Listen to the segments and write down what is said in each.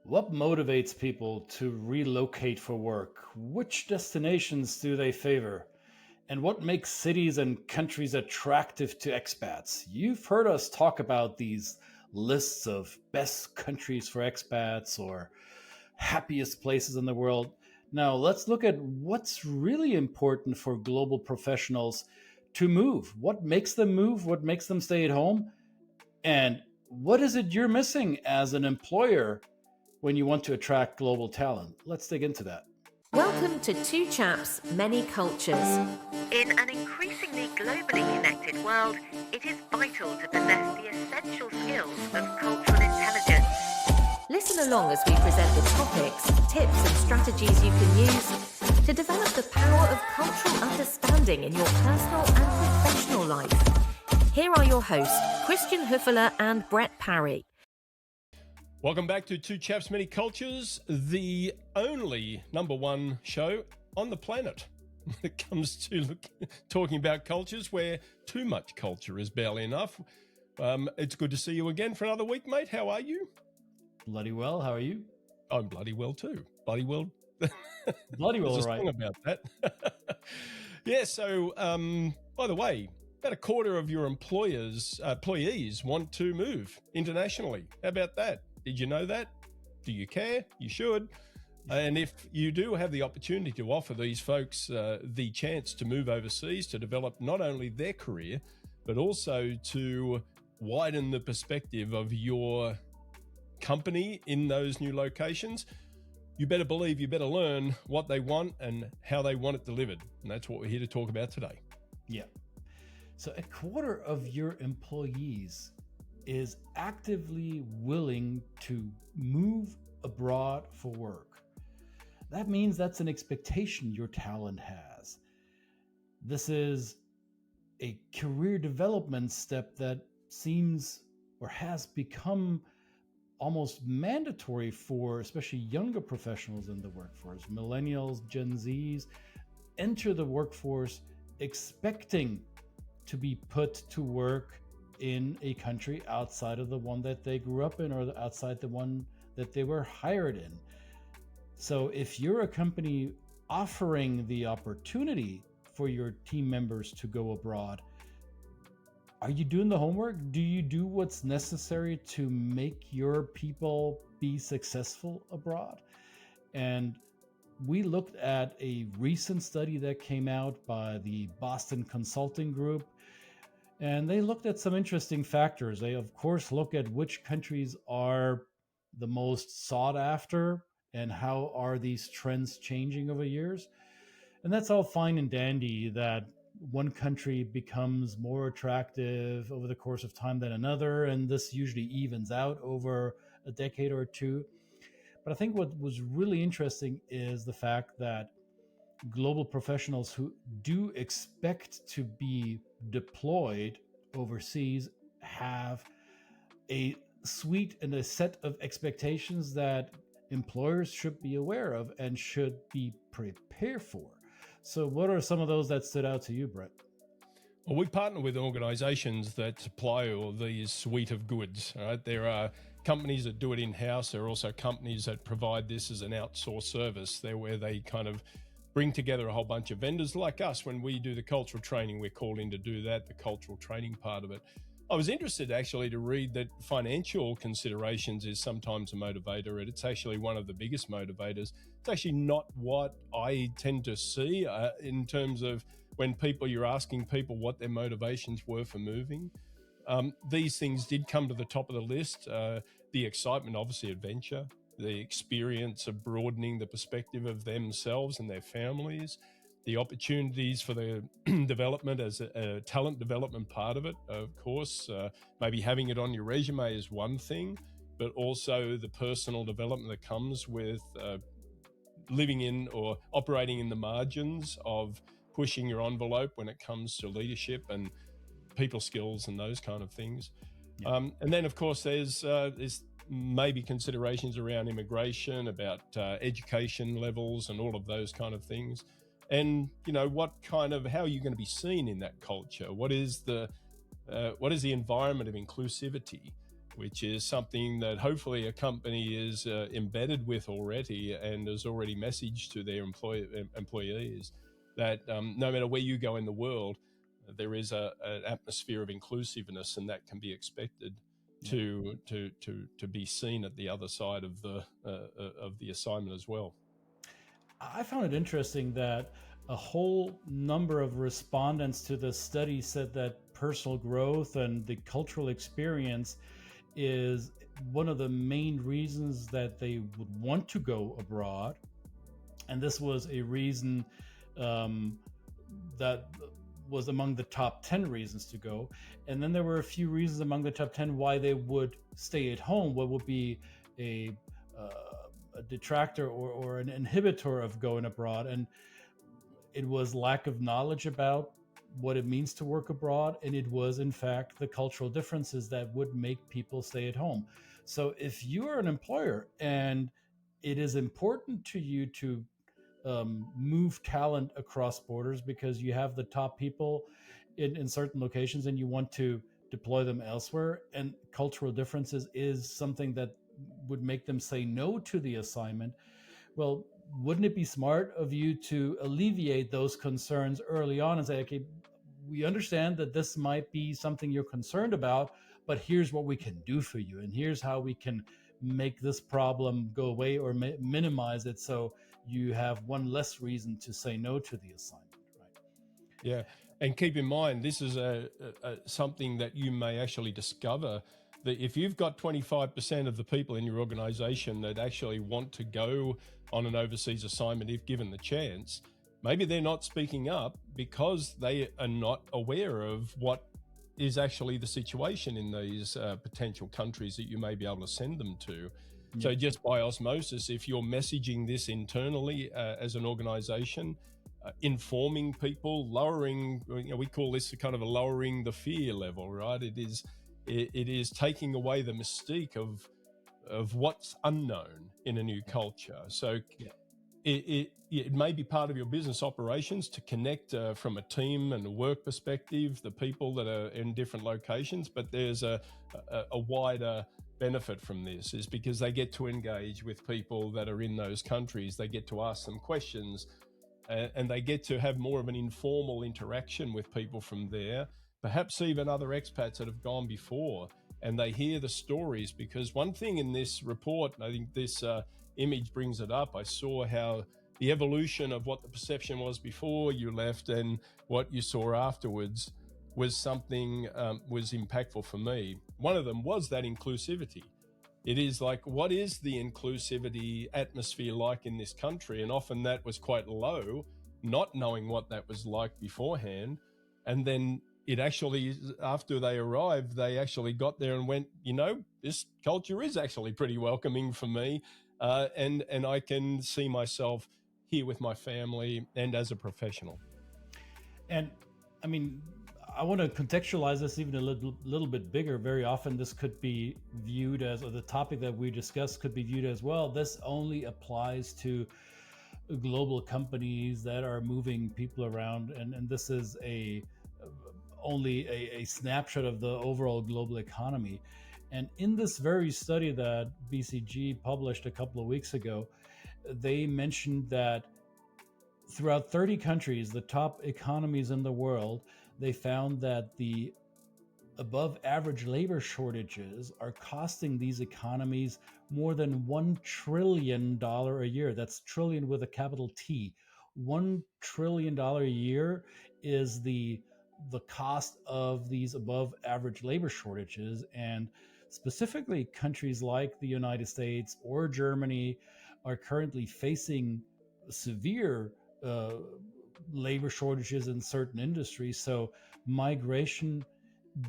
What motivates people to relocate for work? Which destinations do they favor? And what makes cities and countries attractive to expats? You've heard us talk about these lists of best countries for expats or happiest places in the world. Now, let's look at what's really important for global professionals to move. What makes them move? What makes them stay at home? And what is it you're missing as an employer when you want to attract global talent? Let's dig into that. Welcome to Two Chaps, Many Cultures. In an increasingly globally connected world, it is vital to possess the essential skills of cultural intelligence. Listen along as we present the topics, tips, and strategies you can use to develop the power of cultural understanding in your personal and professional life. Here are your hosts, Christian Huffeler and Brett Parry. Welcome back to Two Chaps, Many Cultures, the only number one show on the planet when it comes to talking about cultures where too much culture is barely enough. It's good to see you again for another week, mate. How are you? Bloody well. How are you? I'm bloody well too. Bloody well. Bloody well, There's a right. song about that. Yeah, so by the way, about a quarter of your employees want to move internationally. How about that? Did you know that? Do you care? You should. And if you do have the opportunity to offer these folks the chance to move overseas to develop not only their career, but also to widen the perspective of your company in those new locations, you better believe you better learn what they want and how they want it delivered. And that's what we're here to talk about today. Yeah. So a quarter of your employees is actively willing to move abroad for work. That means that's an expectation your talent has. This is a career development step that seems or has become almost mandatory for especially younger professionals in the workforce. Millennials, Gen Zs enter the workforce expecting to be put to work in a country outside of the one that they grew up in or outside the one that they were hired in. So if you're a company offering the opportunity for your team members to go abroad, are you doing the homework? Do you do what's necessary to make your people be successful abroad? And we looked at a recent study that came out by the Boston Consulting Group, and they looked at some interesting factors. They, of course, look at which countries are the most sought after and how are these trends changing over years. And that's all fine and dandy that one country becomes more attractive over the course of time than another, and this usually evens out over a decade or two. But I think what was really interesting is the fact that global professionals who do expect to be deployed overseas have a suite and a set of expectations that employers should be aware of and should be prepared for. So, what are some of those that stood out to you, Brett? Well, we partner with organizations that supply all these suite of goods. All right? There are companies that do it in-house. There are also companies that provide this as an outsourced service. They're where they kind of bring together a whole bunch of vendors like us. When we do the cultural training, we're called in to do that, the cultural training part of it. I was interested actually to read that financial considerations is sometimes a motivator, and it's actually one of the biggest motivators. It's actually not what I tend to see in terms of when you're asking people what their motivations were for moving. These things did come to the top of the list. The excitement, obviously, adventure, the experience of broadening the perspective of themselves and their families, the opportunities for the development as a talent development part of it, of course. Maybe having it on your resume is one thing, but also the personal development that comes with living in or operating in the margins of pushing your envelope when it comes to leadership and people skills and those kind of things. Yeah. And then, of course, there's maybe considerations around immigration, about education levels and all of those kind of things. And, how are you going to be seen in that culture? What is the environment of inclusivity? which is something that hopefully a company is embedded with already and has already messaged to their employees that no matter where you go in the world, there is an atmosphere of inclusiveness, and that can be expected to be seen at the other side of the assignment as well. I found it interesting that a whole number of respondents to the study said that personal growth and the cultural experience is one of the main reasons that they would want to go abroad. And this was a reason that was among the top 10 reasons to go. And then there were a few reasons among the top 10 why they would stay at home. What would be a detractor or an inhibitor of going abroad? And it was lack of knowledge about what it means to work abroad. And it was, in fact, the cultural differences that would make people stay at home. So if you are an employer and it is important to you to move talent across borders because you have the top people in certain locations and you want to deploy them elsewhere, and cultural differences is something that would make them say no to the assignment, well, wouldn't it be smart of you to alleviate those concerns early on and say, okay, we understand that this might be something you're concerned about, but here's what we can do for you, and here's how we can make this problem go away or minimize it, so you have one less reason to say no to the assignment, right? Yeah, and keep in mind, this is something that you may actually discover, that if you've got 25% of the people in your organization that actually want to go on an overseas assignment if given the chance, maybe they're not speaking up because they are not aware of what is actually the situation in these potential countries that you may be able to send them to. Yeah. So just by osmosis, if you're messaging this internally as an organization, informing people, lowering, we call this kind of a lowering the fear level, right? It is taking away the mystique of what's unknown in a new culture. So it may be part of your business operations to connect from a team and a work perspective, the people that are in different locations, but there's a wider benefit from this, is because they get to engage with people that are in those countries. They get to ask them questions, and they get to have more of an informal interaction with people from there, perhaps even other expats that have gone before, and they hear the stories. Because one thing in this report, and I think this image brings it up, I saw how the evolution of what the perception was before you left and what you saw afterwards was something was impactful for me. One of them was that inclusivity. It is like, what is the inclusivity atmosphere like in this country? And often that was quite low, not knowing what that was like beforehand. And then it actually, after they arrived, they actually got there and went, this culture is actually pretty welcoming for me. And I can see myself here with my family and as a professional. And I mean, I want to contextualize this even a little bit bigger. Very often this could be viewed as, or the topic that we discussed could be viewed as, well, this only applies to global companies that are moving people around. And this is only a snapshot of the overall global economy. And in this very study that BCG published a couple of weeks ago, they mentioned that throughout 30 countries, the top economies in the world, they found that the above average labor shortages are costing these economies more than $1 trillion a year. That's trillion with a capital T. $1 trillion a year is the cost of these above average labor shortages. And specifically, countries like the United States or Germany are currently facing severe labor shortages in certain industries. So migration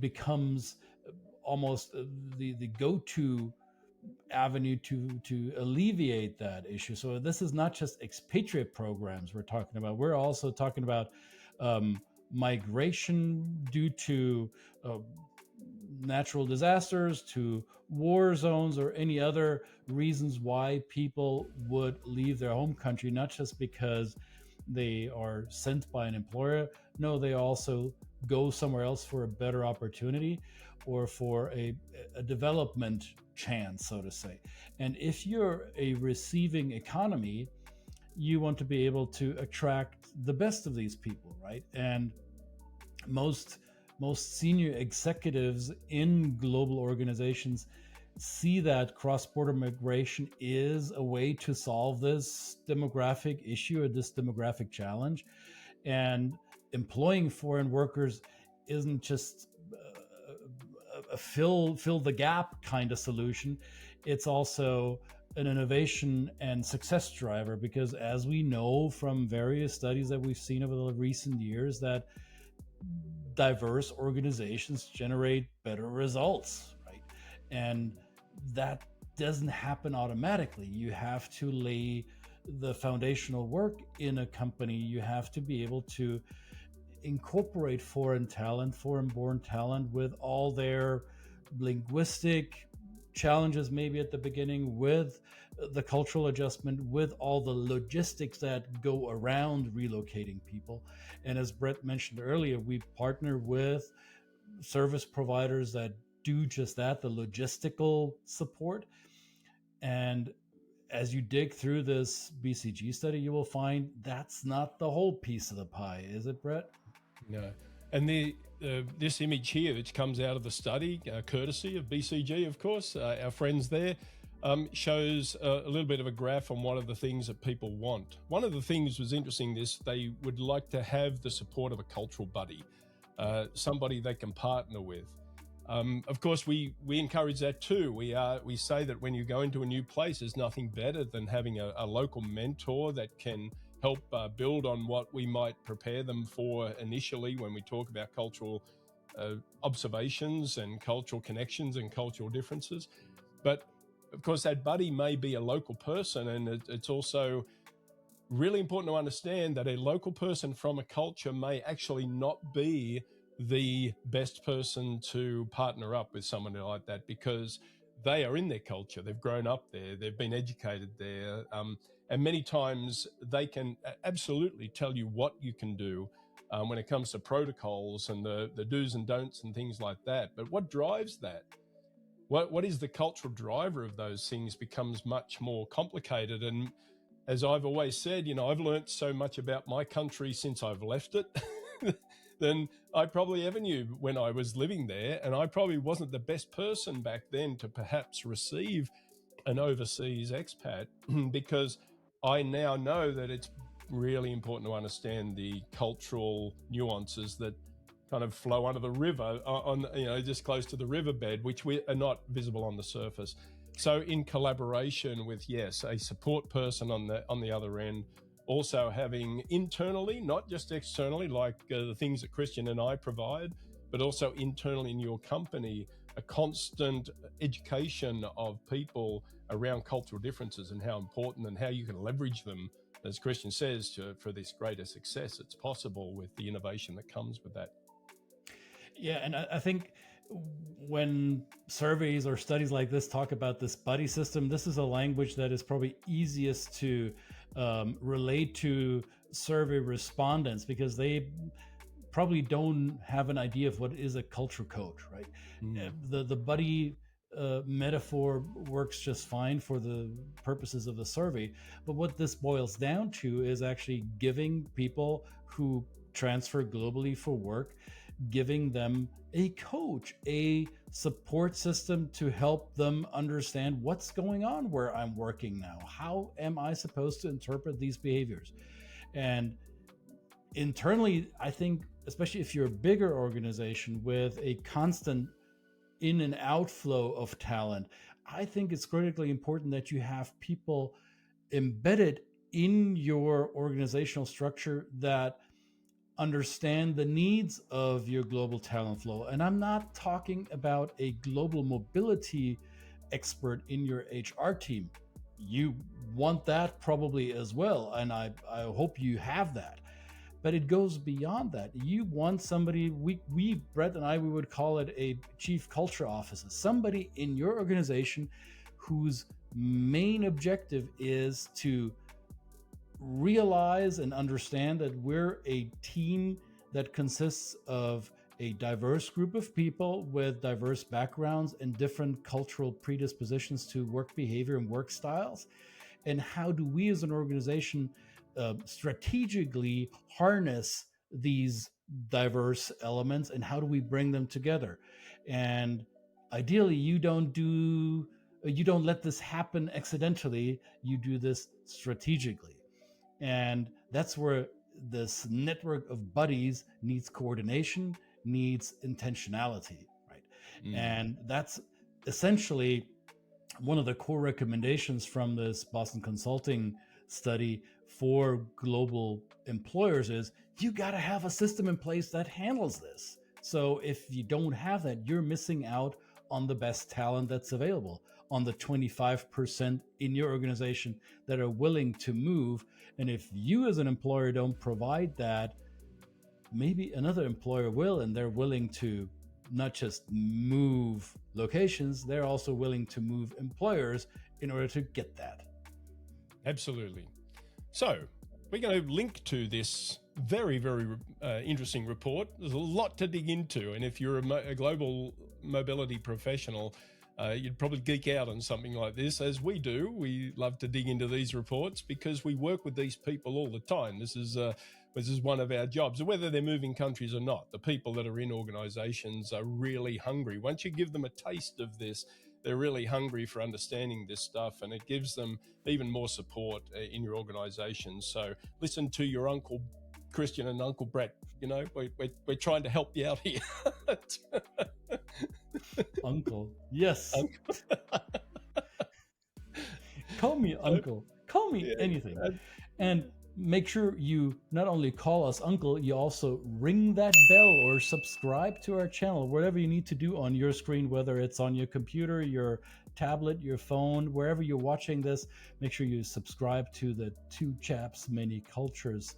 becomes almost the go-to avenue to alleviate that issue. So this is not just expatriate programs we're talking about. We're also talking about migration due to natural disasters, to war zones, or any other reasons why people would leave their home country, not just because they are sent by an employer. No, they also go somewhere else for a better opportunity, or for a development chance, so to say. And if you're a receiving economy, you want to be able to attract the best of these people, right? And most senior executives in global organizations see that cross-border migration is a way to solve this demographic issue or this demographic challenge. And employing foreign workers isn't just a fill the gap kind of solution. It's also an innovation and success driver, because as we know from various studies that we've seen over the recent years, that diverse organizations generate better results, right? And that doesn't happen automatically. You have to lay the foundational work in a company. You have to be able to incorporate foreign talent, foreign born talent, with all their linguistic challenges maybe at the beginning, with the cultural adjustment, with all the logistics that go around relocating people. And as Brett mentioned earlier, we partner with service providers that do just that, the logistical support. And as you dig through this BCG study, you will find that's not the whole piece of the pie, is it, Brett? No. And this image here, which comes out of the study, courtesy of BCG, of course, our friends there, shows a little bit of a graph on one of the things that people want. One of the things was interesting, they would like to have the support of a cultural buddy, somebody they can partner with. Of course, we encourage that too. We say that when you go into a new place, there's nothing better than having a local mentor that can help build on what we might prepare them for initially when we talk about cultural observations and cultural connections and cultural differences. But of course, that buddy may be a local person, and it's also really important to understand that a local person from a culture may actually not be the best person to partner up with someone like that, because they are in their culture, they've grown up there, they've been educated there, and many times they can absolutely tell you what you can do when it comes to protocols and the do's and don'ts and things like that. But what drives that? What is the cultural driver of those things becomes much more complicated. And as I've always said, I've learned so much about my country since I've left it than I probably ever knew when I was living there. And I probably wasn't the best person back then to perhaps receive an overseas expat because I now know that it's really important to understand the cultural nuances that kind of flow under the river on just close to the riverbed, which are not visible on the surface. So in collaboration with, yes, a support person on the other end, also having internally, not just externally, like the things that Christian and I provide, but also internally in your company, a constant education of people around cultural differences and how important and how you can leverage them, as Christian says, for this greater success. It's possible with the innovation that comes with that. Yeah, and I think when surveys or studies like this talk about this buddy system, this is a language that is probably easiest to relate to survey respondents, because they probably don't have an idea of what is a culture code, right? The buddy metaphor works just fine for the purposes of the survey, but what this boils down to is actually giving people who transfer globally for work, giving them a coach, a support system to help them understand what's going on where I'm working now. How am I supposed to interpret these behaviors? And internally, I think, especially if you're a bigger organization with a constant in and outflow of talent, I think it's critically important that you have people embedded in your organizational structure that understand the needs of your global talent flow. And I'm not talking about a global mobility expert in your HR team. You want that probably as well, and I hope you have that. But it goes beyond that. You want somebody, we Brett and I, we would call it a chief culture officer, somebody in your organization whose main objective is to realize and understand that we're a team that consists of a diverse group of people with diverse backgrounds and different cultural predispositions to work behavior and work styles? And how do we as an organization strategically harness these diverse elements, and how do we bring them together? And ideally, you don't let this happen accidentally, you do this strategically. And that's where this network of buddies needs coordination, needs intentionality, right? And that's essentially one of the core recommendations from this Boston Consulting study for global employers is you got to have a system in place that handles this. So if you don't have that, you're missing out on the best talent that's available, on the 25% in your organization that are willing to move. And if you as an employer don't provide that, maybe another employer will, and they're willing to not just move locations, they're also willing to move employers in order to get that. Absolutely. So we're going to link to this very, very interesting report. There's a lot to dig into. And if you're a global mobility professional, you'd probably geek out on something like this, as we do. We love to dig into these reports because we work with these people all the time. This is one of our jobs, whether they're moving countries or not. The people that are in organizations are really hungry. Once you give them a taste of this, they're really hungry for understanding this stuff, and it gives them even more support in your organization. So listen to your Uncle Christian and Uncle Brett. You know, we're trying to help you out here. Uncle. Yes. Call me uncle. Call me anything. And make sure you not only call us uncle, you also ring that bell or subscribe to our channel, whatever you need to do on your screen, whether it's on your computer, your tablet, your phone, wherever you're watching this. Make sure you subscribe to the Two Chaps Many Cultures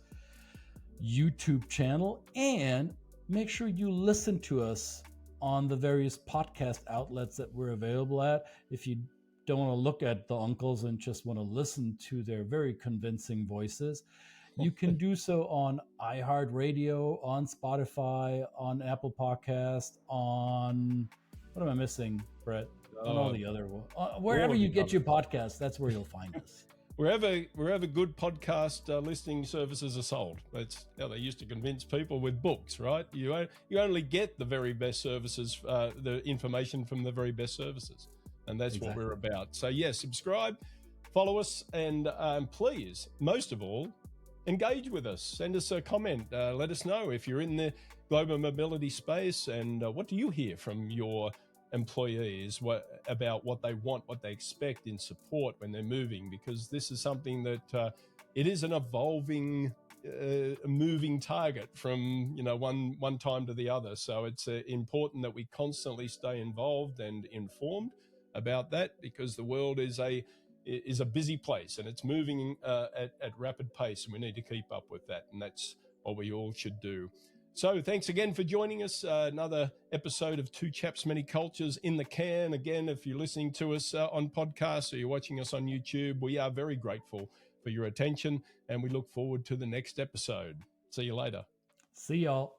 YouTube channel, and make sure you listen to us on the various podcast outlets that we're available at. If you don't want to look at the uncles and just want to listen to their very convincing voices, you can do so on iHeartRadio, on Spotify, on Apple Podcast, on, what am I missing, Brett? On all the other ones. Wherever you get your podcasts, that's where you'll find us. Wherever good podcast listening services are sold. That's how they used to convince people with books, right? You only get the very best services, the information from the very best services. And that's exactly what we're about. So yes, subscribe, follow us, and please, most of all, engage with us. Send us a comment. Let us know if you're in the global mobility space, and what do you hear from your employees about what they want, what they expect in support when they're moving, because this is something that it is an evolving, moving target from one time to the other. So it's important that we constantly stay involved and informed about that, because the world is a busy place and it's moving at rapid pace, and we need to keep up with that, and that's what we all should do. So thanks again for joining us. Another episode of Two Chaps Many Cultures in the can. Again, if you're listening to us on podcasts or you're watching us on YouTube, we are very grateful for your attention, and we look forward to the next episode. See you later. See y'all.